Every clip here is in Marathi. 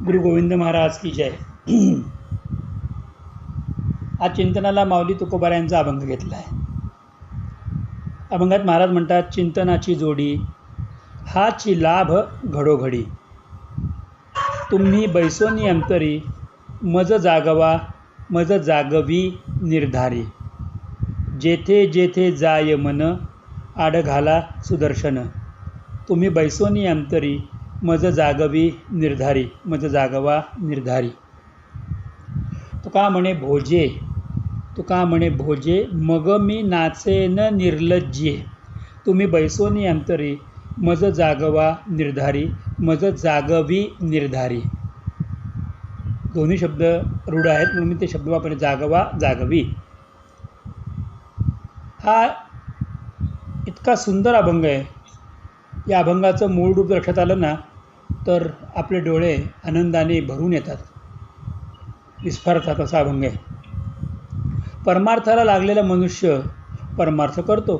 गुरु गोविंद महाराज की जय. आज चिंतनाला माऊली तुकोबारायांचा अभंग घेतला आहे. अभंगात महाराज म्हणतात, चिंतनाची जोडी हाची लाभ घडोघडी, तुम्ही बैसोनी अंतरी, मज जागवा मज जागवी निर्धारी, जेथे जेथे जाय मन, आड घाला सुदर्शन, तुम्ही बैसोनी अंतरी, मज जागवी निर्धारी, मज जागवा निर्धारी. तुका म्हणे भोजे, मग मी नाचेन निर्लज्जे, तुम्ही बैसोनी अंतरी, मज जागवा निर्धारी, मज जागवी निर्धारी. दोन्ही शब्द रूढ आहेत म्हणून मी ते शब्द वापरले, जागवा जागवी. हा इतका सुंदर अभंग आहे. या अभंगाचं मूळ रूप लक्षात आलं ना तर आपले डोळे आनंदाने भरून येतात, विस्फारतात असा अभंग आहे. परमार्थाला लागलेला मनुष्य परमार्थ करतो,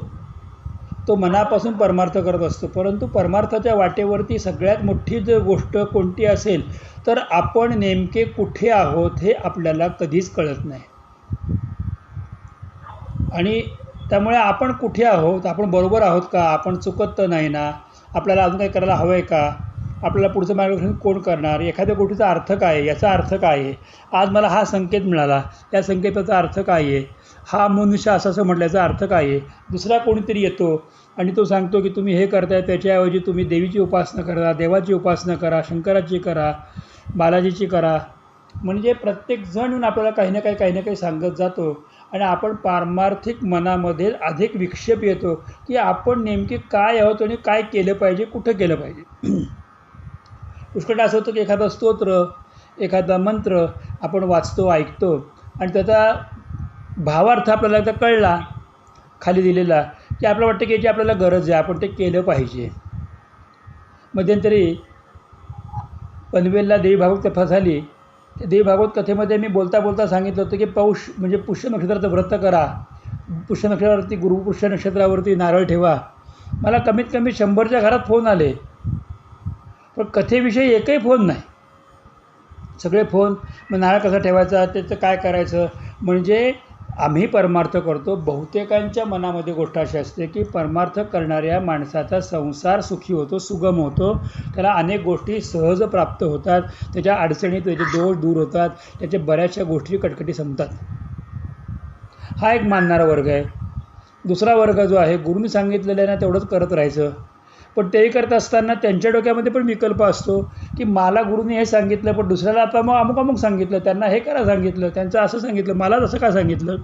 तो मनापासून परमार्थ करत असतो. परंतु परमार्थाच्या वाटेवरती सगळ्यात मोठी जर गोष्ट कोणती असेल तर आपण नेमके कुठे आहोत हे आपल्याला कधीच कळत नाही. आणि त्यामुळे आपण कुठे आहोत, आपण बरोबर आहोत का, आपण चुकत तर नाही ना, आपल्याला अजून काही करायला हवं आहे का, आपल्याला पुढचं मार्गदर्शन कोण करणार, एखाद्या गोष्टीचा अर्थ काय आहे, याचा अर्थ काय आहे, आज मला हा संकेत मिळाला, या संकेताचा अर्थ काय आहे, हा मनुष्य असं म्हटल्याचा अर्थ काय आहे. दुसरा कोणीतरी येतो आणि तो सांगतो की तुम्ही हे करताय, त्याच्याऐवजी तुम्ही देवीची उपासना करा, देवाची उपासना करा, शंकराची करा, बालाजीची करा. म्हणजे प्रत्येकजण येऊन आपल्याला काही ना काही सांगत जातो आणि आपण पारमार्थिक मनामध्ये अधिक विक्षेप येतो की आपण नेमके काय आहोत आणि काय केलं पाहिजे, कुठं केलं पाहिजे. पुष्कळ असं होतं की एखादा स्तोत्र, एखादा मंत्र आपण वाचतो, ऐकतो आणि त्याचा भावार्थ आपल्याला एकदा कळला खाली दिलेला की आपल्याला वाटतं की याची आपल्याला गरज आहे, आपण ते केलं पाहिजे. मध्यंतरी पनवेलला देवी भागवत कथा झाली. त्या देवी भागवत कथेमध्ये मी बोलता सांगितलं होतं की पौष म्हणजे पुष्य नक्षत्राचं व्रत करा, पुष्य नक्षत्रावरती गुरुपुष्य नक्षत्रावरती नारळ ठेवा. मला कमीत कमी 100च्या घरात फोन आले, पण कथेविषयी एकही फोन नाही. सगळे फोन मग नारळ कसा ठेवायचा, त्याचं काय करायचं. म्हणजे आम्ही परमार्थ करतो, बहुतेकांच्या मनामध्ये गोष्ट अशी असते की परमार्थ करणाऱ्या माणसाचा संसार सुखी होतो, सुगम होतो, त्याला अनेक गोष्टी सहज प्राप्त होतात, त्याच्या अडचणी, त्याचे दोष दूर होतात, त्याच्या बऱ्याचशा गोष्टी कटकटी संपतात. हा एक मानणारा वर्ग आहे. दुसरा वर्ग जो आहे, गुरुनी सांगितलेलं आहे ना तेवढंच करत राहायचं. पण तेही करत असताना त्यांच्या डोक्यामध्ये पण विकल्प असतो की मला गुरुने हे सांगितलं, पण दुसऱ्याला आता मग अमुक सांगितलं, त्यांना हे करा सांगितलं, त्यांचं असं सांगितलं, मला तसं का सांगितलं,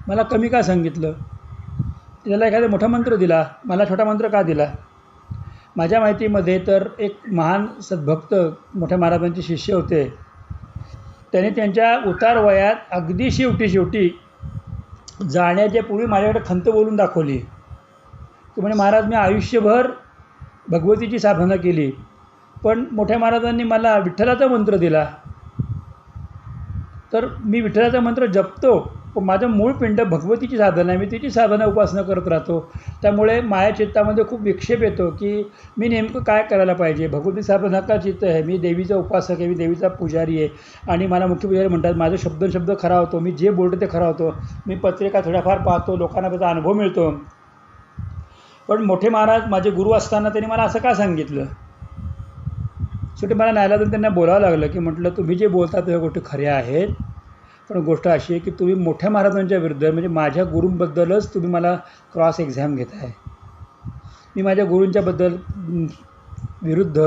मला कमी का सांगितलं, त्याला एखादा मोठा मंत्र दिला, मला छोटा मंत्र का दिला. माझ्या माहितीमध्ये तर एक महान सद्भक्त मोठ्या महाराजांचे शिष्य होते. त्यांनी त्यांच्या उतार वयात अगदी शेवटी जाण्याच्या पूर्वी माझ्याकडे खंत बोलून दाखवली की म्हणजे महाराज मी आयुष्यभर भगवतीची साधना केली, पण मोठ्या महाराजांनी मला विठ्ठलाचा मंत्र दिला, तर मी विठ्ठलाचा मंत्र जपतो, पण माझं मूळ पिंड भगवतीची साधना आहे, मी तिची साधना उपासना करत राहतो. त्यामुळे माझ्या चित्तामध्ये खूप विक्षेप येतो की मी नेमकं काय करायला पाहिजे. भगवती साधना का चित्त आहे, मी देवीचा उपासक आहे, मी देवीचा पुजारी आहे आणि मला मुख्य पुजारी म्हणतात. माझं शब्द खरा होतो, मी जे बोलतो ते खरा होतो, मी पत्रिका थोड्याफार पाहतो, लोकांना त्याचा अनुभव मिळतो. पण मोठे महाराज माझे गुरु असताना त्यांनी मला असं का सांगितलं. शेवटी मला न्यायालयातून त्यांना बोलावं लागलं की म्हटलं तुम्ही जे बोलता त्या गोष्टी खऱ्या आहेत, पण गोष्ट अशी आहे की तुम्ही मोठ्या महाराजांच्या विरुद्ध म्हणजे माझ्या गुरूंबद्दलच तुम्ही मला क्रॉस एक्झाम घेत आहे. मी माझ्या गुरूंच्याबद्दल विरुद्ध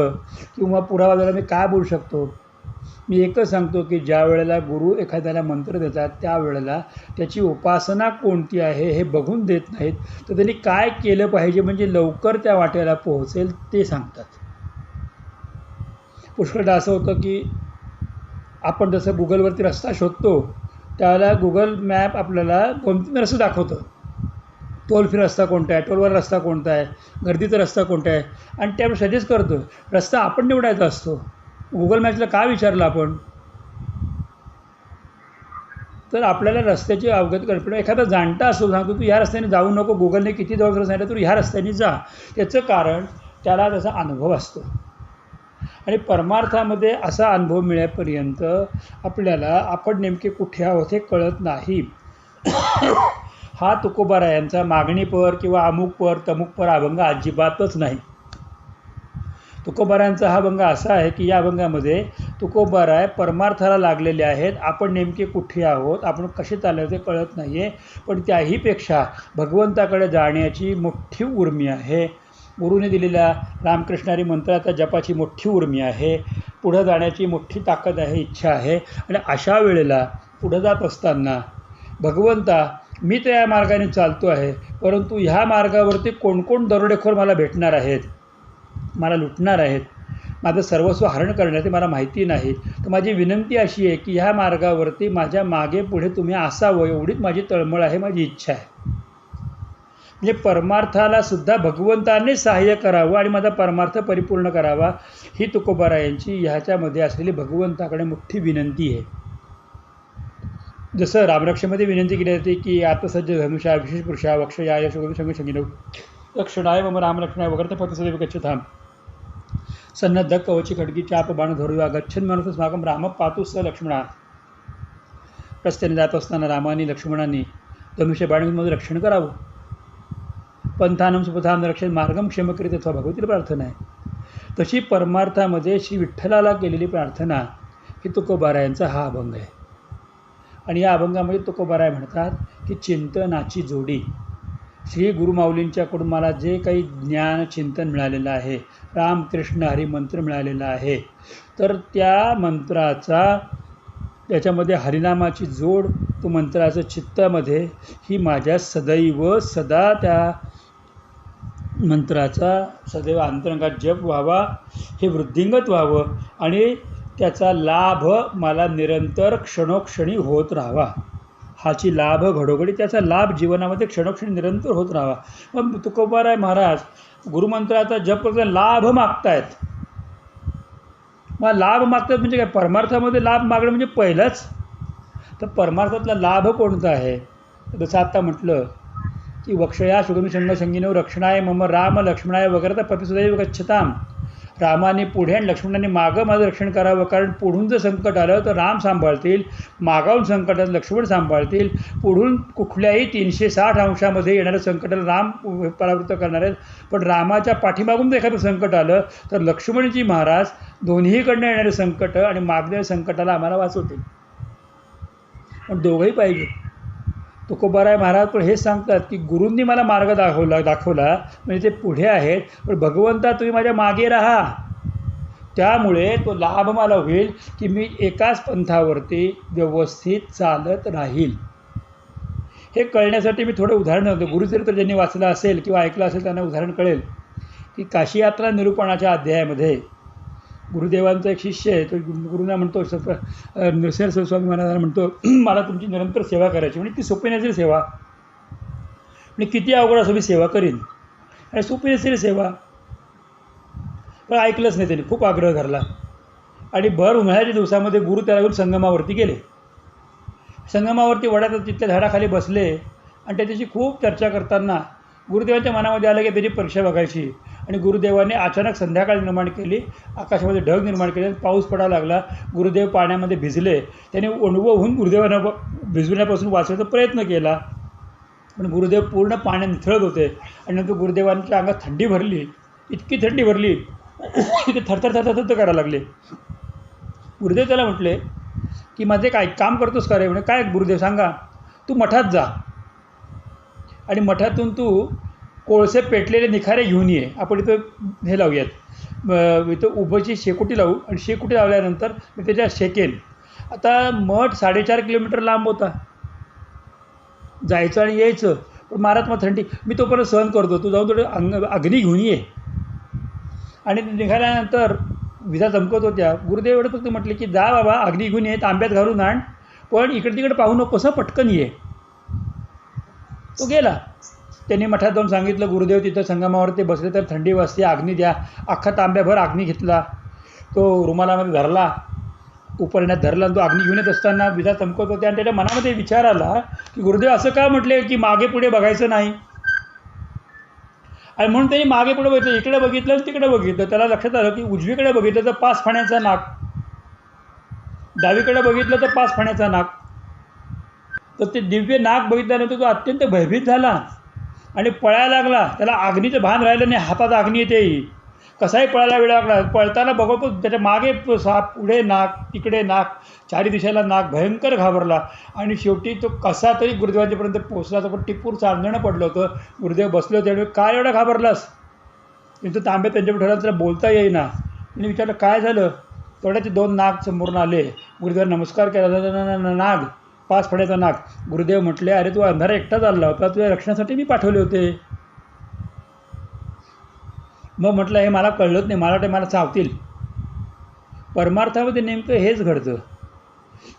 किंवा पुरावा द्यायला मी काय बोलू शकतो. मी एकच सांगतो की ज्या वेळेला गुरु एखाद्याला मंत्र देतात त्यावेळेला त्याची उपासना कोणती आहे हे बघून देत नाहीत, तर त्यांनी काय केलं पाहिजे म्हणजे लवकर त्या वाटेला पोहोचेल ते सांगतात. पुष्कळदा असं होतं की आपण जसं गुगलवरती रस्ता शोधतो त्यावेळेला गुगल मॅप आपल्याला 2-3 रस्ते दाखवतं. टोल फ्री रस्ता कोणता आहे, टोलवर रस्ता कोणता आहे, गर्दीचा रस्ता कोणता आहे आणि त्यावर सजेस्ट करतो. रस्ता आपण निवडायचा असतो. गुगल मॅपला का विचारलं आपण, तर आपल्याला रस्त्याची अवगत कल्पना. एखादा जाणता असतो सांगतो तू ह्या रस्त्याने जाऊ नको, गुगलने किती जवळ सांगितलं तू ह्या रस्त्याने जा, त्याचं कारण त्याला त्याचा अनुभव असतो. आणि परमार्थामध्ये असा अनुभव मिळेपर्यंत आपल्याला आपण नेमके कुठे आहोत हे कळत नाही. हा तुकोबारायांचा मागणीपर किंवा अमुकपर तमुकपर अभंग अजिबातच नाही. तुकोबारायांचा हा अभंग असा आहे की या अभंगामध्ये तुकोबाराय परमार्थाला लागलेले आहेत. आपण नेमके कुठे आहोत, आपण कसे चालले ते कळत नाही आहे. पण त्याहीपेक्षा भगवंताकडे जाण्याची मोठी उर्मी आहे. गुरुने दिलेल्या रामकृष्णारी मंत्राचा जपाची मोठी उर्मी आहे. पुढं जाण्याची मोठी ताकद आहे, इच्छा आहे. आणि अशा वेळेला पुढं जात असताना भगवंता मी तर या मार्गाने चालतो आहे, परंतु ह्या मार्गावरती कोण दरोडेखोर मला भेटणार आहेत, मला लुटणार आहेत, माझं सर्वस्व हरण करण्याचे मला माहिती नाही. तर माझी विनंती अशी आहे की ह्या मार्गावरती माझ्या मागे पुढे तुम्ही असावं, एवढीच माझी तळमळ आहे, माझी इच्छा आहे. म्हणजे परमार्थाला सुद्धा भगवंताने सहाय्य करावं आणि माझा परमार्थ परिपूर्ण करावा, ही तुकोबारायांची ह्याच्यामध्ये असलेली भगवंताकडे मोठी विनंती आहे. जसं रामरक्षेमध्ये विनंती केली जाते की आत्मसज्ज धनुषा विशेष पुरुषा वक्षया शोध संग संगीनव लक्षणाय मम रामलक्षणाय वगैरे पथसदैव गच्छताम सन्नद्ध कवची खडगी चाप बाण धरुवा गच्छन म्हणून स्माकम राम पातु स लक्ष्मणा. रस्त्याने जात असताना रामाने लक्ष्मणाने धनुष्य बाणीमध्ये रक्षण करावं. पंथानम सुपथान रक्षण मार्गम क्षेमकरीत अथवा भगवतीला प्रार्थना आहे. तशी परमार्थामध्ये श्री विठ्ठलाला केलेली प्रार्थना ही तुकोबारायांचा हा अभंग आहे. आणि या अभंगामध्ये तुकोबाराय म्हणतात की चिंतनाची जोडी. श्री गुरुमाऊलींच्याकडून मला जे काही ज्ञान चिंतन मिळालेलं आहे, रामकृष्ण हरी मंत्र मिळालेला आहे, तर त्या मंत्राचा त्याच्यामध्ये हरिनामाची जोड, तो मंत्राचं चित्तामध्ये ही माझ्या सदैव सदा त्या मंत्राचा सदैव अंतरंगात जप व्हावा, हे वृद्धिंगत व्हावं आणि त्याचा लाभ मला निरंतर क्षणोक्षणी होत राहावा. हाची लाभ घडोघडी त्याचा लाभ जीवनामध्ये क्षणोक्षणी निरंतर होत राहावा. मग तुकोबाराय महाराज गुरुमंत्राचा जप करता लाभ मागतायत. मग लाभ मागतात म्हणजे काय? परमार्थामध्ये लाभ मागणं म्हणजे पहिलंच तर परमार्थातला लाभ कोणता आहे? जसं आत्ता म्हटलं की वक्षया सुगमी संग संगीनव रक्षणाय मम राम लक्ष्मणाय वगैरे पतिसदैव गच्छताम. रामाने पुढे आणि लक्ष्मणाने मागं माझं रक्षण करावं, कारण पुढून जर संकट आलं तर राम सांभाळतील, मागावून संकटात लक्ष्मण सांभाळतील, पुढून कुठल्याही 360 अंशामध्ये येणाऱ्या संकटाला राम परावृत्त करणार आहेत. पण रामाच्या पाठीमागून जर एखादं संकट आलं तर लक्ष्मणजी महाराज दोन्हीकडनं येणारे संकट आणि मागच्या संकटाला आम्हाला वाचवतील. पण दोघंही पाहिजे. तुकोबाराय महाराज पण हेच सांगतात की गुरूंनी मला मार्ग दाखवला म्हणजे ते पुढे आहेत, पण भगवंता तुम्ही माझ्या मागे राहा. त्यामुळे तो लाभ मला होईल की मी एकाच पंथावरती व्यवस्थित चालत राहील. हे कळण्यासाठी मी थोडं उदाहरण होतं. गुरुचरित्र ज्यांनी वाचलं असेल किंवा ऐकलं असेल त्यांना उदाहरण कळेल की काशी यात्रा निरूपणाच्या अध्यायामध्ये गुरुदेवांचा एक शिष्य आहे, तो गुरुना म्हणतो, नृसिंह स्वामी महाराजांना म्हणतो, मला तुमची निरंतर सेवा करायची. म्हणजे ती सोपी नसेल सेवा, म्हणजे किती अवघड असं मी सेवा करीन आणि सोपी नसेल सेवा. पण ऐकलंच नाही त्यांनी, खूप आग्रह धरला आणि भर उन्हाळ्याच्या दिवसामध्ये गुरु त्याला घेऊन संगमावरती गेले. संगमावरती वड्यात तिथल्या झाडाखाली बसले आणि त्याच्याशी खूप चर्चा करताना गुरुदेवांच्या मनामध्ये आलं की त्याची परीक्षा बघायची. आणि गुरुदेवाने अचानक संध्याकाळ निर्माण केली, आकाशामध्ये ढग निर्माण केले, पाऊस पडायला लागला. गुरुदेव पाण्यामध्ये भिजले. त्याने ओणवं होऊन गुरुदेवांना भिजवण्यापासून वाचवायचा प्रयत्न केला, पण गुरुदेव पूर्ण पाण्यात निथळत होते. आणि नंतर गुरुदेवांच्या अंगात थंडी भरली, इतकी थंडी भरली की ते थरथर करायला लागले. गुरुदेव त्याला म्हटले की माझे काय काम करतोस का रे? म्हणजे काय गुरुदेव सांगा. तू मठात जा आणि मठातून तू कोळसे पेटलेले निखारे घेऊन ये. आपण इथं हे लावूयात, इथं उभंची शेकोटी लावू आणि शेकोटी लावल्यानंतर मी त्याच्या शेकेन. आता मठ 4.5 किलोमीटर लांब होता, जायचं आणि यायचं. पण महाराज मग थंडी, मी तोपर्यंत सहन करतो, तू जाऊन थोडं अग्नी घेऊन ये. आणि निघाल्यानंतर विजा चमकत होत्या. गुरुदेव एवढं फक्त म्हटले की जा बाबा, अग्नी घेऊन ये, तांब्यात घालून आण, पण इकडे तिकडे पाहू नको, कसं पटकन ये. तो गेला. त्यांनी मठात जाऊन सांगितलं, गुरुदेव तिथं संगमावरती बसले तर थंडी वाजते, अग्नी द्या. अख्खा तांब्याभर अग्नी घेतला, तो रुमालामध्ये धरला, उपरण्यात धरला. तो अग्नी घेऊन येत असताना विजा चमकत होते आणि त्याच्या मनामध्ये विचार आला की गुरुदेव असं का म्हटले की मागे पुढे बघायचं नाही. आणि म्हणून त्यांनी मागे पुढे बघितलं, इकडे बघितलं आणि तिकडे बघितलं. त्याला लक्षात आलं की उजवीकडे बघितलं तर 5 फण्याचा नाग, डावीकडे बघितलं तर 5 फण्याचा नाग. तर ते दिव्य नाग बघितल्यानंतर तो अत्यंत भयभीत झाला आणि पळायला लागला. त्याला अग्नीचं भान राहिलं नाही, हातात अग्नी येते. कसाही पळायला वेळ लागला. पळताना बघतो त्याच्या मागे साप, पुढे नाग, तिकडे नाग, चारी दिशेला नाग. भयंकर घाबरला आणि शेवटी तो कसा तरी गुरुदेवांच्यापर्यंत पोहोचला. पण टिपूर चांदणं पडलं होतं. गुरुदेव बसले होते आणि काय एवढा घाबरलास? त्यांचं तांबे त्यांच्याकडे ठरवलं, त्याला बोलता येईना. त्यांनी विचारलं काय झालं? तेवढ्या ते 2 नाग समोरून आले. गुरुदेवांना नमस्कार केला. नाग, 5 फण्याचा नाग. गुरुदेव म्हटले, अरे तू अंधारा एकटा चालला होता, तुझ्या रक्षणासाठी मी पाठवले होते. मग म्हटलं हे मला कळलंच नाही, मला वाटतं मला चावतील. परमार्थामध्ये नेमकं हेच घडतं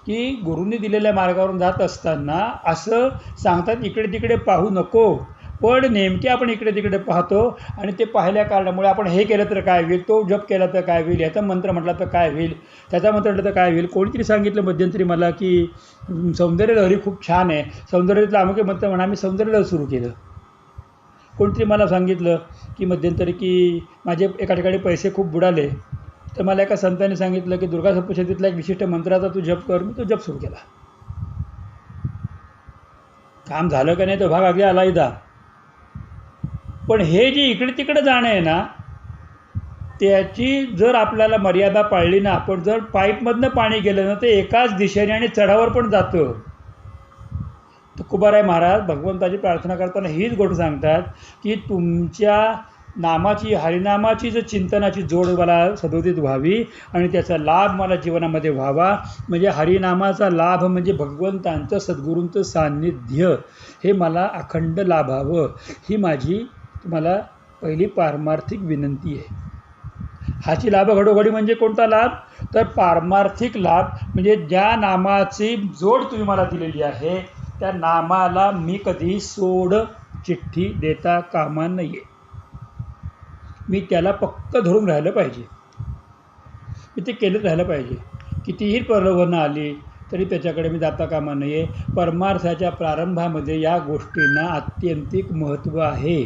की गुरूंनी दिलेल्या मार्गावरून जात असताना असं सांगतात इकडे तिकडे पाहू नको. पण नेमके आपण इकडे तिकडे पाहतो आणि ते पाहिल्या कारणामुळे आपण हे केलं तर काय होईल, तो जप केला तर काय होईल, ह्याचा मंत्र म्हटला तर काय होईल, त्याचा मंत्र म्हटलं तर काय होईल. कोणीतरी सांगितलं मध्यंतरी मला की सौंदर्य लहरी खूप छान आहे, सौंदर्यातलं अमुक मंत्र म्हणा. आम्ही सौंदर्य लहरी सुरू केलं. कोणतरी मला सांगितलं की मध्यंतरी की माझे एका ठिकाणी पैसे खूप बुडाले. तर मला एका संतांनी सांगितलं की दुर्गा सप्तशतीतला एक विशिष्ट मंत्राचा तू जप कर. मी तो जप सुरू केला. काम झालं का नाही तो भाग अगदी आलायदा. पण हे जे इकडे तिकडे जाणं आहे ना, त्याची जर आपल्याला मर्यादा पाळली ना, आपण जर पाईपमधनं पाणी गेलं ना, ते एकाच दिशेने आणि चढावर पण जातं. तुकोबाराय महाराज भगवंताची प्रार्थना करताना हीच गोष्ट सांगतात की तुमच्या नामाची, हरिनामाची जर चिंतनाची जोड मला सदोदित व्हावी आणि त्याचा लाभ मला जीवनामध्ये व्हावा. म्हणजे हरिनामाचा लाभ म्हणजे भगवंतांचं, सद्गुरूंचं सान्निध्य हे मला अखंड लाभावं, ही माझी तुम्हाला पहिली पारमार्थिक विनंती आहे. हाची लाभ घडोघडी म्हणजे कोणता लाभ? तर पारमार्थिक लाभ म्हणजे ज्या नामाची जोड तुम्ही मला दिलेली आहे त्या नामाला मी कधी सोड चिठ्ठी देता कामा नये. मी त्याला पक्क धरून राहिलं पाहिजे. मी ते केलं राहिलं पाहिजे. कितीही प्रलोभनं आली तरी त्याच्याकडे मी जाता कामा नये. परमार्थाच्या प्रारंभामध्ये या गोष्टींना आत्यंतिक महत्त्व आहे.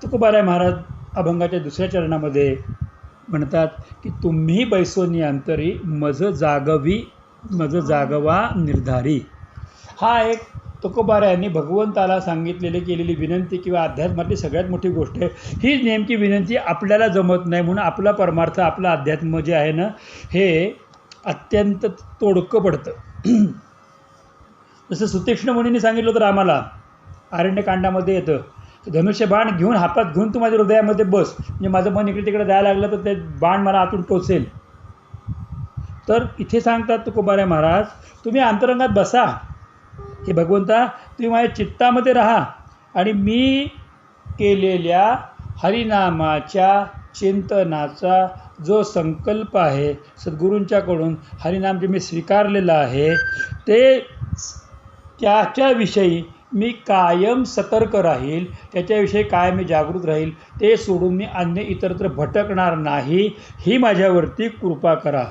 तुकोबाराय महाराज अभंगाच्या 2ऱ्या चरणामध्ये म्हणतात की तुम्ही बैसोनी अंतरी मज जागवा निर्धारी. हा एक तुकोबारायांनी भगवंताला सांगितलेली केलेली विनंती किंवा अध्यात्मातली सगळ्यात मोठी गोष्ट आहे. हीच नेमकी विनंती आपल्याला जमत नाही म्हणून आपला परमार्थ, आपलं अध्यात्म जे आहे ना, हे अत्यंत तोडकं पडतं. जसं सुतीक्ष्ण मुनींनी सांगितलं होतं रामाला, अरण्यकांडामध्ये येतं, धनुष्य बाण घेऊन हातात घेऊन तू माझ्या हृदयामध्ये बस, म्हणजे माझं मन इकडे तिकडे जायला लागलं तर ते बाण मला आतून टोचेल. तर इथे सांगतात तुकोबाराय महाराज, तुम्ही अंतरंगात बसा. हे भगवंता तुम्ही माझ्या चित्तामध्ये राहा आणि मी केलेल्या हरिनामाच्या चिंतनाचा जो संकल्प आहे सद्गुरूंच्याकडून, हरिनाम जे मी स्वीकारलेलं आहे ते त्याच्याविषयी मी कायम सतर्क राहील, त्याच्याविषयी कायम मी जागृत राहील. ते सोडून मी अन्य इतरत्र भटकणार नाही, ही माझ्यावरती कृपा करा.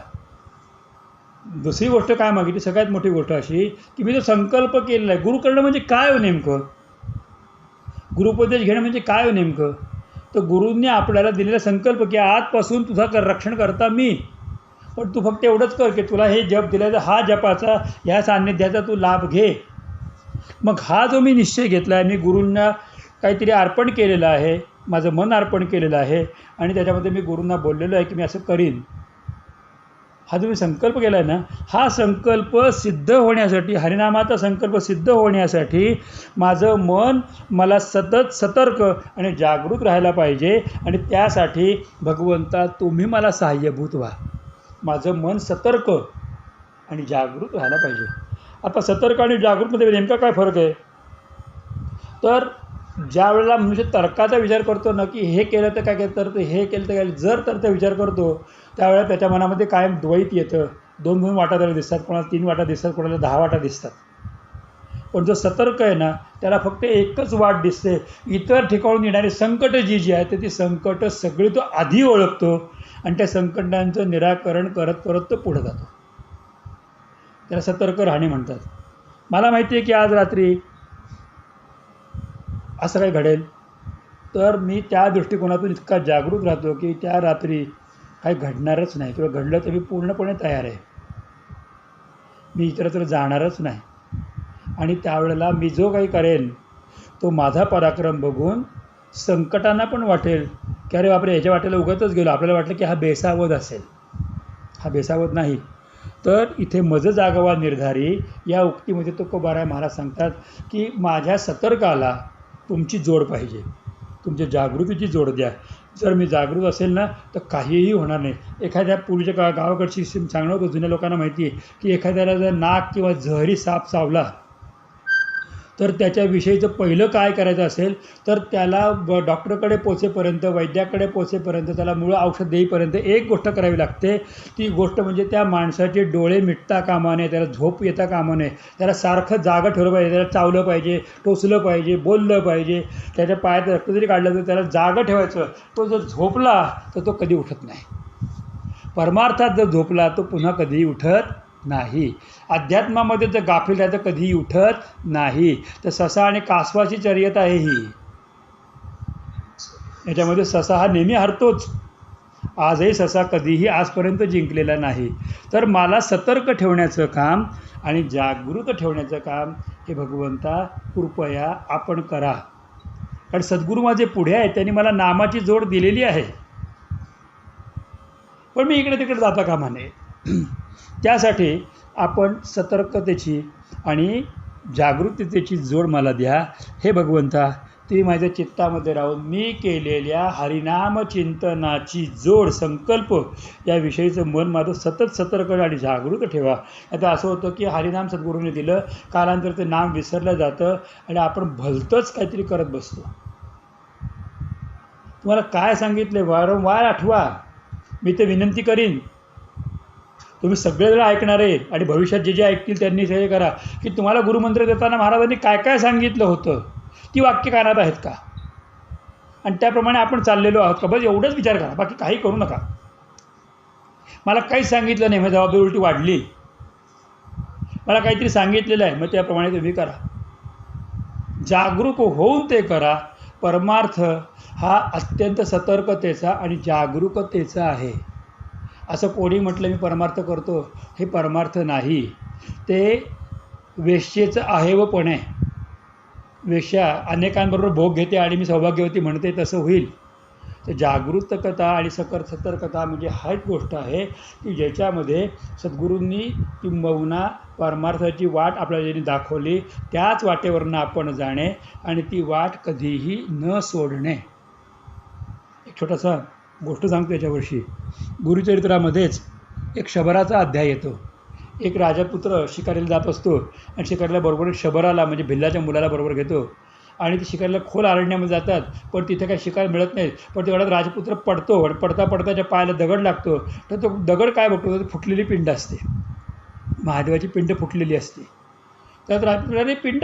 दुसरी गोष्ट काय मागितली, सगळ्यात मोठी गोष्ट अशी की मी जो संकल्प केलेला आहे, गुरु करणं म्हणजे काय हो नेमकं, गुरुपदेश घेणं म्हणजे काय हो नेमकं. तर गुरूंनी आपल्याला दिलेला संकल्प की आजपासून तुझा रक्षण करता मी, पण तू फक्त एवढंच कर की तुला हे जप दिला, हा जपाचा, ह्या सान्निध्याचा तू लाभ घे. मग हा जो मी निश्चय घेतला आहे, मी गुरूंना काहीतरी अर्पण केलेलं आहे, माझं मन अर्पण केलेलं आहे आणि त्याच्यामध्ये मी गुरूंना बोललेलो आहे की मी असं करीन. हा जो मी संकल्प केला आहे ना, हा संकल्प सिद्ध होण्यासाठी, हरिनामाचा संकल्प सिद्ध होण्यासाठी माझं मन मला सतत सतर्क आणि जागृत राहायला पाहिजे. आणि त्यासाठी भगवंता तुम्ही मला सहाय्यभूत व्हा. माझं मन सतर्क आणि जागृत राहायला पाहिजे. आता सतर्क आणि जागृतमध्ये नेमका काय फरक आहे? तर ज्या वेळेला मनुष्य तर्काचा विचार करतो ना की हे केलं तर काय केलं, तर हे केलं तर काय, जर तर विचार करतो त्यावेळेला त्याच्या मनामध्ये कायम द्वैत येतं. 2 वाटा त्याला दिसतात, कोणाला 3 वाटा दिसतात, कोणाला 10 वाटा दिसतात. पण जो सतर्क आहे ना त्याला फक्त एकच वाट दिसते. इतर ठिकाणून येणारी संकट जी आहेत ती संकट सगळी तो आधी ओळखतो आणि त्या संकटांचं निराकरण करत करत तो पुढे जातो. त्याला सतर्क राहणे म्हणतात. मला माहिती आहे की आज रात्री असं काही घडेल, तर मी त्या दृष्टिकोनातून इतका जागरूक राहतो की त्या रात्री काही घडणारच नाही किंवा घडलं तर मी पूर्णपणे तयार आहे. मी इतरत्र जाणारच नाही. आणि त्यावेळेला मी जो काही करेन तो माझा पराक्रम बघून संकटांना पण वाटेल की अरे बापरे ह्याच्या वाटेला उगाचच गेलो. आपल्याला वाटलं की हा बेसावध असेल. हा बेसावध नाही. तर इथे मज जागवा निर्धारी या उक्तीमध्ये तुकोबाराय महाराज सांगतात की माझ्या सतर्काला तुमची जोड पाहिजे, तुमच्या जागृतीची जोड द्या. जर मी जागृत असेल ना तर काहीही होणार नाही. एखाद्या पूर्वीच्या गावाकडची सांगणं होतं, जुन्या लोकांना माहिती आहे की एखाद्याला जर नाक किंवा जहरी साप चावला तर त्याच्याविषयीचं पहिलं काय करायचं असेल तर त्याला डॉक्टरकडे पोचेपर्यंत, वैद्याकडे पोचेपर्यंत, त्याला मूळ औषध देईपर्यंत एक गोष्ट करावी लागते. ती गोष्ट म्हणजे त्या माणसाचे डोळे मिटता कामा नये, त्याला झोप येता कामा नये, त्याला सारखं जागं ठेवलं पाहिजे, त्याला चावलं पाहिजे, टोचलं पाहिजे, बोललं पाहिजे, त्याच्या पायात रक्त जरी काढलं तर त्याला जागं ठेवायचं. तो जर झोपला तर तो कधी उठत नाही. परमार्थात जर झोपला तो पुन्हा कधीही उठत नाही. अध्यात्मामध्ये जर गाफील आहे तर कधीही उठत नाही. तर ससा आणि कासवाची चर्यत आहे ही. याच्यामध्ये ससा हा नेहमी हरतोच. आजही ससा कधीही आजपर्यंत जिंकलेला नाही. तर मला सतर्क ठेवण्याचं काम आणि जागृत ठेवण्याचं काम हे भगवंता कृपया आपण करा. कारण सद्गुरू माझे पुढे आहेत, त्यांनी मला नामाची जोड दिलेली आहे. पण मी इकडे तिकडे जाता कामा नये. त्यासाठी आपण सतर्कतेची आणि जागृतीची जोड मला द्या. हे भगवंता, ती माझ्या चित्तामध्ये राहून मी केलेल्या हरिनाम चिंतनाची जोड, संकल्प याविषयीचं मन माझं सतत सतर्क आणि जागृत ठेवा. आता असं होतं की हरिनाम सद्गुरूंनी दिलं, कालांतर ते नाम विसरलं जातं आणि आपण भलतंच काहीतरी करत बसतो. तुम्हाला काय सांगितले वारंवार आठवा. मी ते विनंती करीन, तुम्ही सगळेजण ऐकणारे आणि भविष्यात जे जे ऐकतील त्यांनी हे करा की तुम्हाला गुरुमंत्र देताना महाराजांनी काय काय सांगितलं होतं ती वाक्य कानात आहेत का आणि त्याप्रमाणे आपण चाललेलो आहोत का. बस एवढंच विचार करा, बाकी काही करू नका. मला काहीच सांगितलं नाही, मग जबाबदारी उलटी वाढली. मला काहीतरी सांगितलेलं आहे, मग त्याप्रमाणे तुम्ही करा. जागरूक होऊन ते करा. परमार्थ हा अत्यंत सतर्कतेचा आणि जागरूकतेचा आहे. असं कोणी म्हटलं मी परमार्थ करतो, हे परमार्थ नाही, ते वेश्येचं आहेवपण आहे. वेश्या अनेकांबरोबर भोग घेते आणि मी सौभाग्यवती म्हणते तसं होईल. तर जागृतता आणि सतर्कता म्हणजे हा एक गोष्ट आहे की ज्याच्यामध्ये सद्गुरूंनी किंबहुना परमार्थाची वाट आपल्याला ज्यांनी दाखवली त्याच वाटेवरनं आपण जाणे आणि ती वाट कधीही न सोडणे. एक छोटासा गोष्ट सांगतो याच्यावर्षी. गुरुचरित्रामध्येच एक शबराचा अध्याय येतो. एक राजपुत्र शिकारीला जात असतो आणि शिकारीला बरोबर शबराला म्हणजे भिल्लाच्या मुलाला बरोबर घेतो आणि ते शिकारीला खोल अरण्यामध्ये जातात. पण तिथे काही शिकार मिळत नाही. पण तेवढ्यात राजपुत्र पडतो आणि पडता त्याच्या पायाला दगड लागतो. तर तो दगड काय बघतो, तर फुटलेली पिंड असते, महादेवाची पिंड फुटलेली असते. तर राजपुत्र अरे पिंड,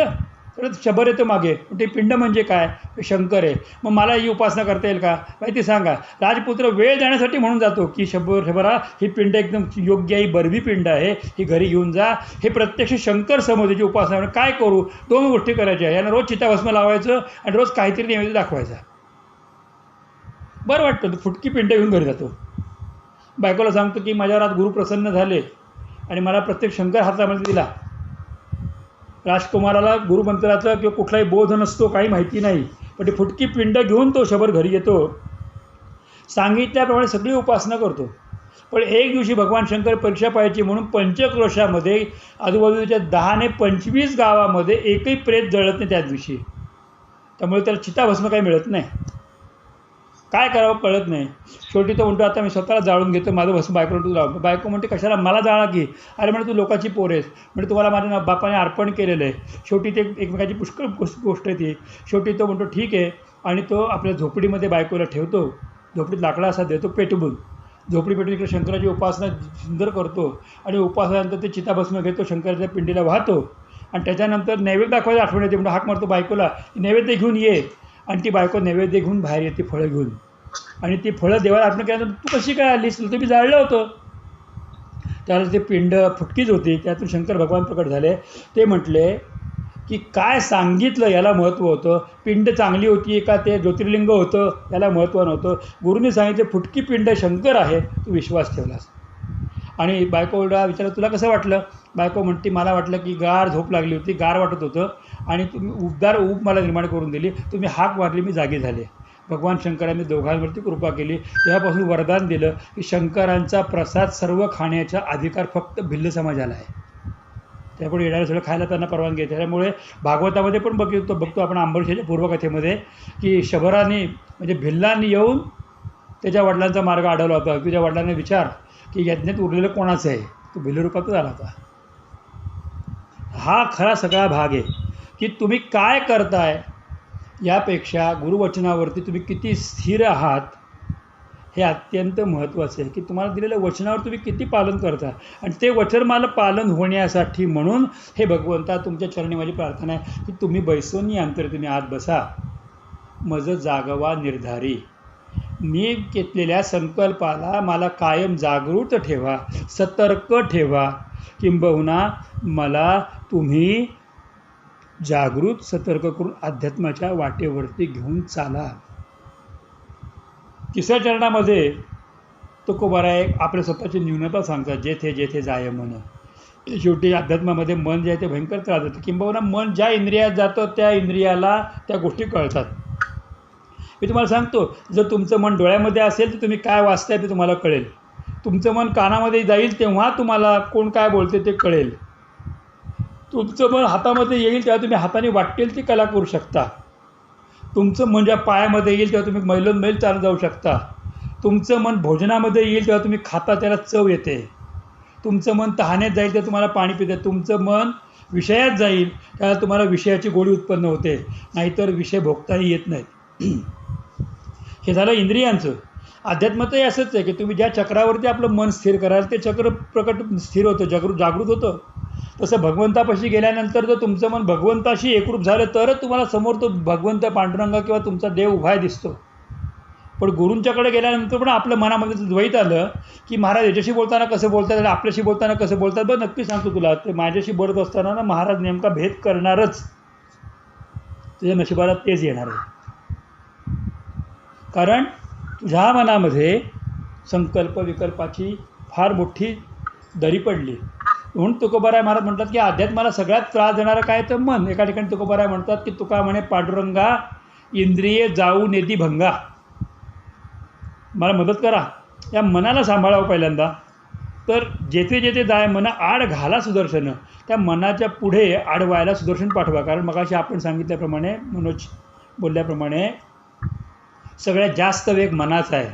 तर शबर येतो मागे, पण ते पिंड म्हणजे काय, शंकर आहे. मग मला ही उपासना करता येईल का, माहिती सांगा. राजपुत्र वेळ जाण्यासाठी म्हणून जातो की शबरा ही पिंड एकदम योग्य आहे, बरवी पिंड आहे, ही घरी घेऊन जा. हे प्रत्यक्ष शंकर समोरची उपासना. काय करू, 2 गोष्टी करायच्या. यांना रोज चिताभस्म लावायचं आणि रोज काहीतरी नैवेद्य दाखवायचा. बरं वाटतं, फुटकी पिंड घेऊन घरी जातो. बायकोला सांगतो की माझ्यावर आज गुरु प्रसन्न झाले आणि मला प्रत्येक शंकर हातामध्ये दिला. राजकुमाराला गुरुमंत्राचा किंवा कुठलाही बोध नसतो, काही माहिती नाही, पण ती फुटकी पिंड घेऊन तो शबर घरी येतो. सांगितल्याप्रमाणे सगळी उपासना करतो. पण एक दिवशी भगवान शंकर परीक्षा पाहायची म्हणून पंचक्रोशामध्ये आजूबाजूच्या 10 ते 25 गावामध्ये एकही प्रेत जळत नाही त्या दिवशी. त्यामुळे त्याला चिताभस्म काही मिळत नाही. काय करावं कळत नाही. शेवटी तो म्हणतो आता मी स्वतःला जाळून घेतो, माझं भस्म बायकोला तू लाव. बायको म्हणते कशाला, मला जाळा की. अरे म्हणजे तू लोकांची पोर आहेस, म्हणजे तुम्हाला माझ्या बापाने अर्पण केलेलं आहे. शेवटी ते एकमेकाची पुष्कळ गोष्ट आहे ती. शेवटी तो म्हणतो ठीक आहे आणि तो आपल्या झोपडीमध्ये बायकोला ठेवतो. झोपडीत लाकडा असा देतो पेटवून. झोपडी पेटून इकडे शंकराची उपासना सुंदर करतो आणि उपासनानंतर ते चिताभस्म घेतो, शंकराच्या पिंडीला वाहतो आणि त्याच्यानंतर नैवेद्य दाखवायची आठवण येते. म्हणजे हाक मारतो बायकोला, नैवेद्य घेऊन ये. आणि ती बायको नैवेद्य घेऊन बाहेर येते फळं घेऊन. आणि ती फळं देवाला अर्पण केल्यानंतर तू कशी काय आलीस, तुम्ही जाळलं होतं. त्याला ते पिंड फुटकीच होती. त्यातून शंकर भगवान प्रकट झाले. ते म्हटले की काय सांगितलं याला महत्त्व होतं. पिंड चांगली होती का ते ज्योतिर्लिंग होतं याला महत्त्व नव्हतं. गुरुने सांगितले फुटकी पिंड शंकर आहे, तू विश्वास ठेवलास. आणि बायकोला विचारलं तुला कसं वाटलं. बायको म्हणते मला वाटलं की गार झोप लागली होती, गार वाटत होतं आणि तुम्ही उबदार ऊब मला निर्माण करून दिली, तुम्ही हाक मारली, मी जागी झाले. भगवान शंकरांनी दोघांवरती कृपा केली. तेव्हापासून वरदान दिलं की शंकरांचा प्रसाद सर्व खाण्याचा अधिकार फक्त भिल्ल समाजाला आहे. त्यापुढे येणारं सगळं खायला त्यांना परवानगी आहे. त्याच्यामुळे भागवतामध्ये पण बघतो आपण अंबरीशाच्या पूर्वकथेमध्ये की शबराने म्हणजे भिल्लांनी येऊन त्याच्या वडिलांचा मार्ग अडवला होता. तुझ्या वडिलांना विचार की यज्ञात उरलेलं कोणाचं आहे, तो भिल्लरूपातच आला होता. हा खरा सगळा भाग आहे की तुम्ही काय करताय यापेक्षा गुरुवचनावरती तुम्ही किती स्थिर आहात हे अत्यंत महत्त्वाचं आहे. की तुम्हाला दिलेल्या वचनावर तुम्ही किती पालन करता. आणि ते वचन मला पालन होण्यासाठी म्हणून हे भगवंता तुमच्या चरणी माझी प्रार्थना आहे की तुम्ही बैसोनी अंतर तुम्ही आत बसा, मज जागवा निर्धारी. मी घेतलेल्या संकल्पाला मला कायम जागृत ठेवा, सतर्क ठेवा. किंबहुना मला तुम्ही जागृत सतर्क करून अध्यात्माच्या वाटेवरती घेऊन चाला. तिसऱ्या चरणामध्ये तुकोबाराय आपल्या स्वतःची न्यूनता सांगतात. जेथे जेथे जाय मन. शेवटी अध्यात्मामध्ये मन जे आहे ते भयंकर त्रास देतं. किंबहुना मन ज्या इंद्रियात जातं त्या इंद्रियाला त्या गोष्टी कळतात. मी तुम्हाला सांगतो, जर तुमचं मन डोळ्यामध्ये असेल तर तुम्ही काय वाचताय ते तुम्हाला कळेल. तुमचं मन कानामध्ये जाईल तेव्हा तुम्हाला कोण काय बोलते ते कळेल. तुमचं मन हातामध्ये येईल तेव्हा तुम्ही हाताने वाटेल ती कला करू शकता. तुमचं मन ज्या पायामध्ये येईल तेव्हा तुम्ही मैलोन मैल चालत जाऊ शकता. तुमचं मन भोजनामध्ये येईल तेव्हा तुम्ही खाता त्याला चव येते. तुमचं मन तहाण्यात जाईल तेव्हा तुम्हाला पाणी पिते. तुमचं मन विषयात जाईल तेव्हा तुम्हाला विषयाची गोडी उत्पन्न होते, नाहीतर विषय भोगताही येत नाहीत. हे झालं इंद्रियांचं. अध्यात्मातही असंच आहे की तुम्ही ज्या चक्रावरती आपलं मन स्थिर कराल ते चक्र प्रकट स्थिर होतं, जागृत होतं. तसं भगवंतापाशी गेल्यानंतर जर तुमचं मन भगवंताशी एकरूप झालं तरच तुम्हाला समोर तो भगवंत पांडुरंग किंवा तुमचा देव उभा दिसतो. पण गुरूंच्याकडे गेल्यानंतर पण आपल्या मनामध्ये द्वैत आलं की महाराज याच्याशी बोलताना कसं बोलतात आणि आपल्याशी बोलताना कसं बोलतात. बरं नक्की सांगतो तुला, ते माझ्याशी बोलत असताना ना महाराज नेमका भेद करणारच. तुझ्या नशिबाला तेच येणार आहे. कारण तुझ्या मनामध्ये संकल्प विकल्पाची फार मोठी दरी पडली. म्हणून तुकोबाराय महाराज म्हणतात की अध्यात्माला सगळ्यात त्रास देणारं काय तर मन. एका ठिकाणी तुकोबाराय म्हणतात की तुका म्हणे पांडुरंगा इंद्रिये जाऊ नेती भंगा. मला मदत करा, या मनाला सांभाळावं पहिल्यांदा. तर जेथे जेथे जाय मन आड घाला सुदर्शन. त्या मनाच्या पुढे आडवायला सुदर्शन पाठवा. कारण मगाशी आपण सांगितल्याप्रमाणे, मनोज बोलल्याप्रमाणे सगळ्यात जास्त वेग मनाचा आहे.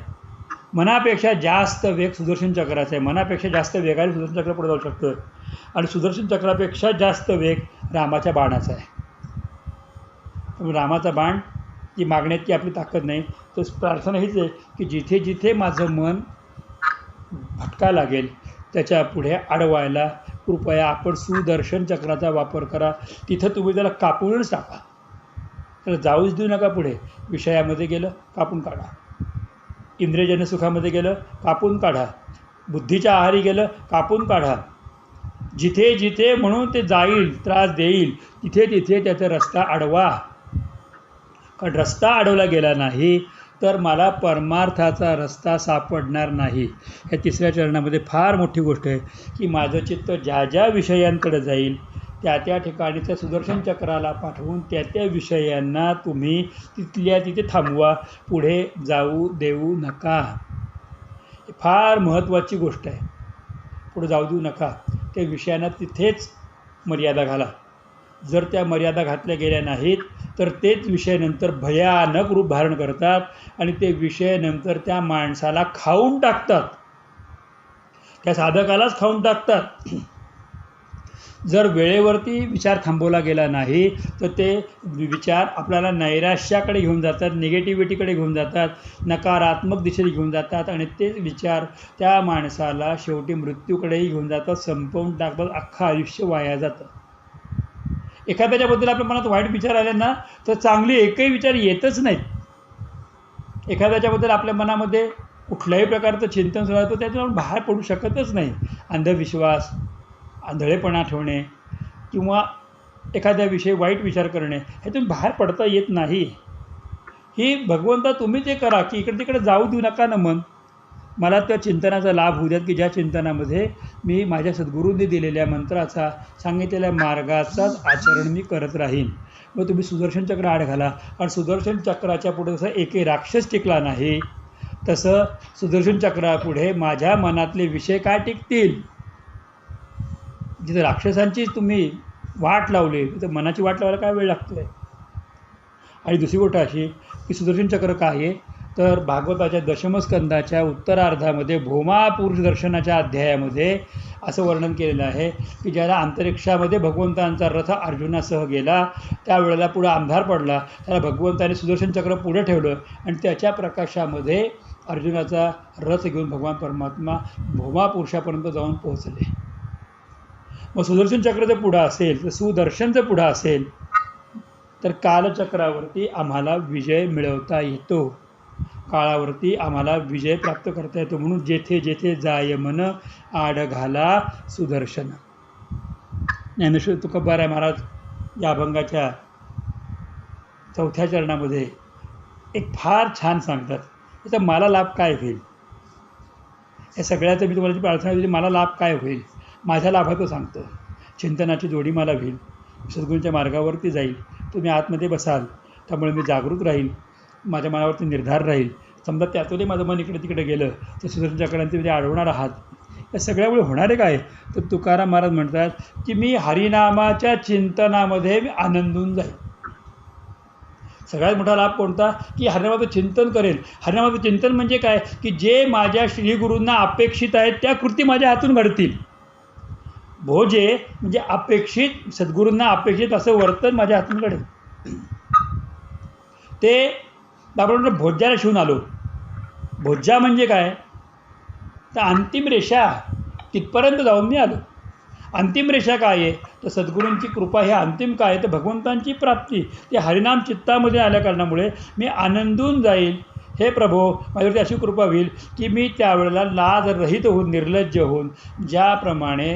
मनापेक्षा जास्त वेग सुदर्शन चक्राचा आहे. मनापेक्षा जास्त वेगाने सुदर्शन चक्र पुढे जाऊ शकतं. आणि सुदर्शन चक्रापेक्षा जास्त वेग रामाच्या बाणाचा आहे. रामाचा बाण जी मागण्याची आपली ताकद नाही. तर प्रार्थना हीच आहे की जिथे जिथे माझं मन भटका लागेल त्याच्या पुढे अडवायला कृपया आपण सुदर्शन चक्राचा वापर करा. तिथं तुम्ही त्याला कापूनच टाका, त्याला जाऊच देऊ नका. पुढे विषयामध्ये गेलं कापून काढा, इंद्रियजन्य सुखामध्ये गेलं कापून काढा, बुद्धीच्या आहारी गेलं कापून काढा. जिथे जिथे म्हणून ते जाईल, त्रास देईल, तिथे तिथे त्याचा रस्ता अडवा. कारण रस्ता अडवला गेला नाही तर मला परमार्थाचा रस्ता सापडणार नाही. या तिसऱ्या चरणामध्ये फार मोठी गोष्ट आहे की माझं चित्त ज्या ज्या विषयांकडे जाईल त्या त्या ठिकाणी त्या सुदर्शन चक्राला पाठवून त्या त्या विषयांना तुम्ही तिथल्या तिथे थांबवा, पुढे जाऊ देऊ नका. फार महत्त्वाची गोष्ट आहे. पुढे जाऊ देऊ नका. त्या विषयांना तिथेच मर्यादा घाला. जर त्या मर्यादा घातल्या गेल्या नाहीत तर तेच विषय नंतर भयानक रूप धारण करतात आणि ते विषय नंतर त्या माणसाला खाऊन टाकतात, त्या साधकालाच खाऊन टाकतात. जर वेळेवरती विचार थांबवला गेला नाही तर ते विचार आपल्याला नैराश्याकडे घेऊन जातात, निगेटिव्हिटीकडे घेऊन जातात, नकारात्मक दिशेने घेऊन जातात आणि ते विचार त्या माणसाला शेवटी मृत्यूकडेही घेऊन जातात, संपवून टाकतात, अख्खं आयुष्य वाया जातं. एखाद्याच्याबद्दल आपल्या मनात वाईट विचार आले ना तर चांगले एकही विचार येतच नाहीत. एखाद्याच्याबद्दल आपल्या मनामध्ये कुठल्याही प्रकारचं चिंतन सुरू होतं त्याच्यावर बाहेर पडू शकतच नाही. अंधविश्वास, आंधळेपणा ठेवणे किंवा एखाद्याविषयी वाईट विचार करणे, ह्यातून बाहेर पडता येत नाही. ही भगवंता तुम्ही ते करा की इकडे तिकडे जाऊ देऊ नका ना मन. मला त्या चिंतनाचा लाभ होऊ द्यात की ज्या चिंतनामध्ये मी माझ्या सद्गुरूंनी दिलेल्या मंत्राचा, सांगितलेल्या मार्गाचाच आचरण मी करत राहीन. मग तुम्ही सुदर्शन चक्र आड घाला. आणि सुदर्शन चक्राच्या पुढे जसं एकही राक्षस टिकला नाही, तसं सुदर्शन चक्रापुढे माझ्या मनातले विषय काय टिकतील. जिथे राक्षसांची तुम्ही वाट लावली तिथं मनाची वाट लावायला काय वेळ लागतो आहे. आणि दुसरी गोष्ट अशी की सुदर्शन चक्र काय आहे, तर भागवताच्या दशमस्कंदाच्या उत्तरार्धामध्ये भौमापुरुष दर्शनाच्या अध्यायामध्ये असं वर्णन केलेलं आहे की ज्याला अंतरिक्षामध्ये भगवंतांचा रथ अर्जुनासह गेला, त्यावेळेला पुढं अंधार पडला, त्याला भगवंताने सुदर्शन चक्र पुढे ठेवलं आणि त्याच्या प्रकाशामध्ये अर्जुनाचा रथ घेऊन भगवान परमात्मा भौमापुरुषापर्यंत जाऊन पोहोचले. मग सुदर्शन चक्र जर पुढं असेल, तर सुदर्शन जर पुढं असेल, तर कालचक्रावरती आम्हाला विजय मिळवता येतो, काळावरती आम्हाला विजय प्राप्त करता येतो. म्हणून जेथे जेथे जाय मन आड घाला सुदर्शन. ज्ञानेश्वर तुकोबाराय महाराज या अभंगाच्या 4थ्या चरणामध्ये एक फार छान सांगतात. याचा मला लाभ काय होईल, या सगळ्याचं मी तुम्हाला प्रार्थना दिली, मला लाभ काय होईल. माझ्या लाभाचं सांगतो. चिंतनाची जोडी मला होईल, सद्गुरूंच्या मार्गावरती जाईल, तुम्ही आतमध्ये बसाल, त्यामुळे मी जागृत राहील, माझ्या मनावरती निर्धार राहील. समजा त्यातूनही माझं मन इकडे तिकडे गेलं तर सुदर्शन चक्रांती म्हणजे अडवणार आहात. या सगळ्यामुळे होणारे काय, तर तुकाराम महाराज म्हणतात की मी हरिनामाच्या चिंतनामध्ये मी आनंदून जाईल. सगळ्यात मोठा लाभ कोणता, की हरिनामाचं चिंतन करेल. हरिनामाचं चिंतन म्हणजे काय, की जे माझ्या श्रीगुरूंना अपेक्षित आहेत त्या कृती माझ्या हातून घडतील. भोजे म्हणजे अपेक्षित, सद्गुरूंना अपेक्षित असं वर्तन माझ्या हातून घडेल. ते आपण भोज्याला शिवून आलो. भोज्जा म्हणजे काय, तर अंतिम रेषा, तिथपर्यंत जाऊन मी आलो. अंतिम रेषा काय आहे, तर सद्गुरूंची कृपा हे अंतिम काय आहे, तर भगवंतांची प्राप्ती. ते हरिनाम चित्तामध्ये आल्या कारणामुळे मी आनंदून जाईल. हे प्रभो, माझ्यावरती अशी कृपा होईल की मी त्यावेळेला लाज रहित होऊन, निर्लज्ज होऊन, ज्याप्रमाणे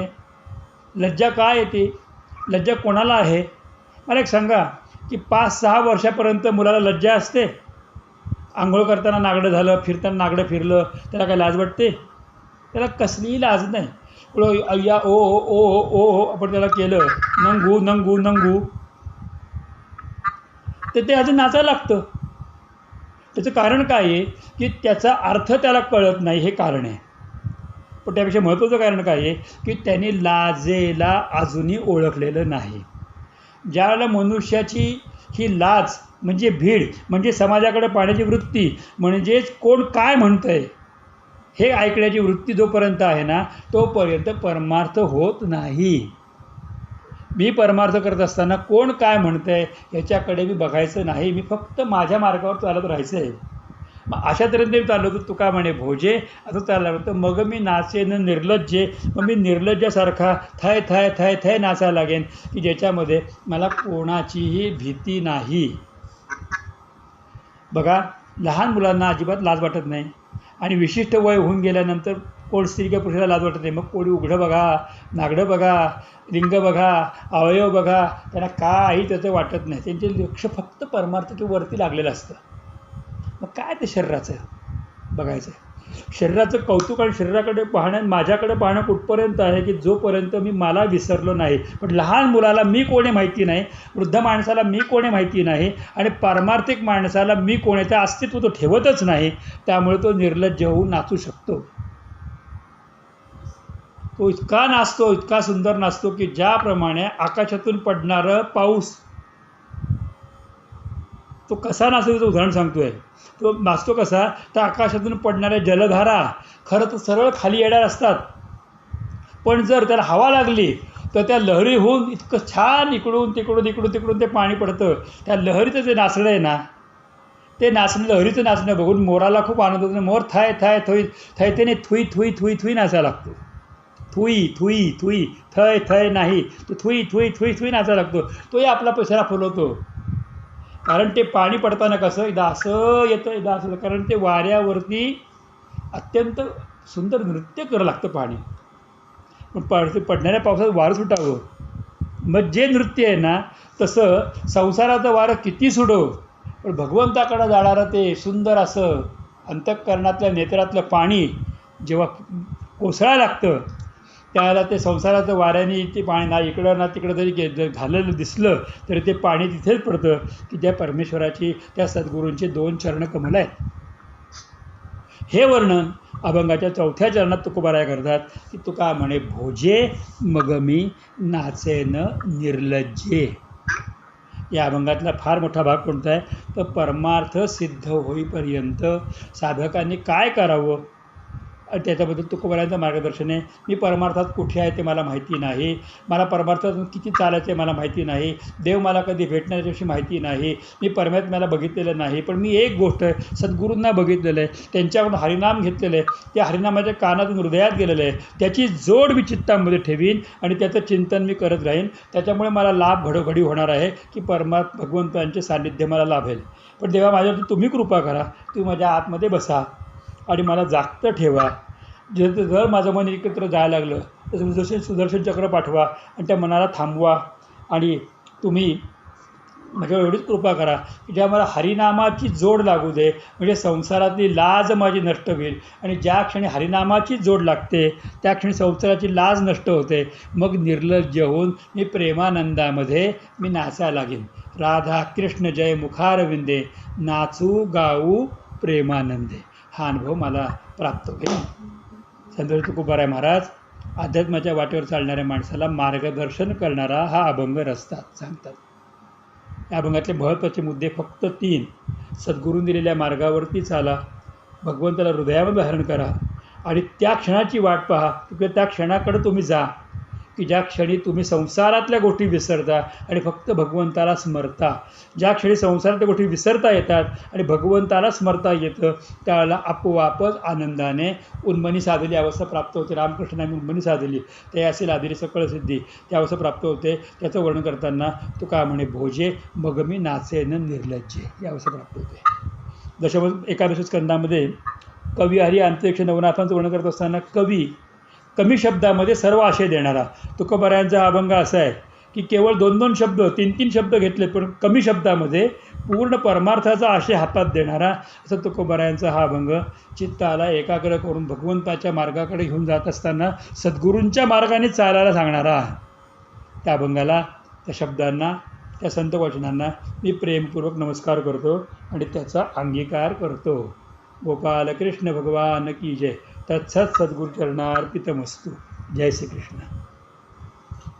लज्जा काय येते, लज्जा कोणाला आहे. मला एक सांगा की 5-6 वर्षापर्यंत मुलाला लज्जा असते. आंघोळ करताना नागडं झालं, फिरताना नागडं फिरलं, त्याला काय लाज वाटते, त्याला कसलीही लाज नाही. पुढं अय्या ओ ओ ओ ओ आपण त्याला केलं, नंगू नंगू नंगू, तर ते अजून नाचायला लागतं. त्याचं कारण काय आहे, की त्याचा अर्थ त्याला कळत नाही, हे कारण आहे. पण त्यापेक्षा महत्त्वाचं कारण काय आहे, की त्यांनी लाजेला अजूनही ओळखलेलं नाही. ज्यावेळेला मनुष्याची ही लाज म्हणजे भीड, म्हणजे समाजाकडे पाहण्याची वृत्ती, म्हणजेच कोण काय म्हणतं आहे हे ऐकण्याची वृत्ती जोपर्यंत आहे ना, तोपर्यंत परमार्थ होत नाही. मी परमार्थ करत असताना कोण काय म्हणतं आहे ह्याच्याकडे मी बघायचं नाही, मी फक्त माझ्या मार्गावर चालत राहायचं आहे. मग अशा तऱ्हेने मी चाललो तर तुका म्हणे भोजे असं चाललं तर मग मी नाचेन निर्लज्जे. मग मी निर्लज्जासारखा थय थय थय थय नाचायला लागेन, की ज्याच्यामध्ये मला कोणाचीही भीती नाही. बघा, लहान मुलांना अजिबात लाज वाटत नाही, आणि विशिष्ट वय होऊन गेल्यानंतर कोण स्त्री किंवा पुरुषाला लाज वाटत नाही. मग कोणी उघडं बघा, नागडं बघा, लिंग बघा, अवयव बघा, त्यांना काही त्याचं वाटत नाही. त्यांचे लक्ष फक्त परमार्थ किंवा वरती लागलेलं असतं. मग काय ते शरीराचं बघायचं, शरीराचं कौतुक आणि शरीराकडे पाहणं, माझ्याकडे पाहणं कुठपर्यंत आहे, की जोपर्यंत मी मला विसरलो नाही. पण लहान मुलाला मी कोणी माहिती नाही, वृद्ध माणसाला मी कोणी माहिती नाही, आणि पारमार्थिक माणसाला मी कोण आहे, त्या अस्तित्व तो ठेवतच नाही. त्यामुळे तो निर्लज्ज होऊन नाचू शकतो. तो इतका नाचतो, इतका सुंदर नाचतो, की ज्याप्रमाणे आकाशातून पडणारं पाऊस, तो कसा नाचतो त्याचं उदाहरण सांगतोय. तो नाचतो कसा, तर आकाशातून पडणाऱ्या जलधारा खरं तर सरळ खाली येणार असतात, पण जर त्याला हवा लागली तर त्या लहरी होऊन इतकं छान इकडून तिकडून इकडून तिकडून ते पाणी पडतं. त्या लहरीचं जे नाचणं आहे ना, ते नाचणं, लहरीचं नाचणं बघून मोराला खूप आनंद होतो. मोर थाय थाय थोई थैतेने थुई थुई थुई थुई नाचायला लागतो. थुई थुई थुई, थय थय नाही, तो थुई थुई थुई थुई नाचायला लागतो. तोही आपला पैसा फुलवतो. कारण ते पाणी पडताना कसं एकदा असं येतं, एकदा असं, कारण ते वाऱ्यावरती अत्यंत सुंदर नृत्य करावं लागतं पाणी. पण पडणाऱ्या पावसात वारं सुटावं मग जे नृत्य आहे ना, तसं संसाराचं वारं किती सुडो, पण भगवंताकडं जाणारं ते सुंदर असं अंतःकरणातल्या नेत्रातलं पाणी जेव्हा कोसळायला लागतं, त्यावेळेला ते संसाराचं वाऱ्याने ते पाणी ना इकडं ना तिकडं जरी जर घाललेलं दिसलं तरी ते पाणी तिथेच पडतं की त्या परमेश्वराची, त्या सद्गुरूंची 2 चरणकमलं आहेत. हे वर्णन अभंगाच्या 4थ्या चरणात तुकोबाराय करतात की तुका म्हणे भोजे मग मी नाचेन निर्लज्जे. या अभंगातला फार मोठा भाग कोणता आहे तर परमार्थ सिद्ध होईपर्यंत साधकांनी काय करावं त्याच्याबद्दल तुकोबारायांचं मार्गदर्शन आहे. मी परमार्थात कुठे आहे ते मला माहिती नाही, मला परमार्थातून किती चालायचं आहे मला माहिती नाही, देव मला कधी भेटणार याच्याविषयी माहिती नाही, मी परमात्म्याला बघितलेलं नाही, पण मी एक गोष्ट सद्गुरूंना बघितलेलं आहे, त्यांच्याकडून हरिनाम घेतलेलं आहे, त्या हरिनामाच्या कानातून हृदयात गेलेलं आहे, त्याची जोड मी चित्तामध्ये ठेवीन आणि त्याचं चिंतन मी करत राहीन. त्याच्यामुळे मला लाभ घडोघडी होणार आहे की भगवंतांचे सान्निध्य मला लाभेल. पण देवा माझ्यावरती तुम्ही कृपा करा, तुम्ही माझ्या आतमध्ये बसा आणि मला जागतं ठेवा. जर माझं मन एकत्र जायला लागलं तर सुदर्शन चक्र पाठवा आणि त्या मनाला थांबवा आणि तुम्ही माझ्यावर एवढीच कृपा करा की ज्या मला हरिनामाची जोड लागू दे, म्हणजे संसारातली लाज माझी नष्ट होईल आणि ज्या क्षणी हरिनामाची जोड लागते त्या क्षणी संसाराची लाज नष्ट होते. मग निर्लज्ज होऊन मी प्रेमानंदामध्ये मी नाचायला लागेन. राधा कृष्ण जय मुखारविंदे नाचू गाऊ प्रेमानंदे. हा अनुभव मला प्राप्त होईल. संत तुकोबाराय महाराज अध्यात्माच्या वाटेवर चालणाऱ्या माणसाला मार्गदर्शन करणारा हा अभंग रस्ता सांगतात. या अभंगातले महत्त्वाचे मुद्दे फक्त 3. सद्गुरूंनी दिलेल्या मार्गावरती चाला, भगवंताला हृदयामध्ये धारण करा आणि त्या क्षणाची वाट पहा किंवा त्या क्षणाकडे तुम्ही जा की ज्या क्षणी तुम्ही संसारातल्या गोष्टी विसरता आणि फक्त भगवंताला स्मरता. ज्या क्षणी संसारातल्या गोष्टी विसरता येतात आणि भगवंताला स्मरता येतं त्यावेळेला आपोआपच आनंदाने उन्मनी साधली अवस्था प्राप्त होते. रामकृष्णाने उन्मनी साधली ते असे लादिली सकळ सिद्धी त्या अवस्था प्राप्त होते. त्याचं वर्णन करताना तुका म्हणे भोजे मग मी नाचेन निर्लज्जे या अवस्था प्राप्त होते. एकादश स्कंदामध्ये कवी हरी अंतरिक्ष नवनाथांचं वर्णन करत असताना कवी कमी शब्दामध्ये सर्व आशय देणारा. तुकोबारायांचा हा अभंग असा आहे की केवळ 2-2 शब्द 3-3 शब्द घेतले पण कमी शब्दामध्ये पूर्ण परमार्थाचा आशय हातात देणारा असं तुकोबारायांचा हा अभंग चित्ताला एकाग्र करून भगवंताच्या मार्गाकडे घेऊन जात असताना सद्गुरूंच्या मार्गाने चालायला सांगणारा. त्या अभंगाला, त्या शब्दांना, त्या संत वचनांना मी प्रेमपूर्वक नमस्कार करतो आणि त्याचा अंगीकार करतो. गोपाल कृष्ण भगवान की जय. तत्सत सद्गुरुचरणार्पितमस्तु. जय श्री कृष्ण.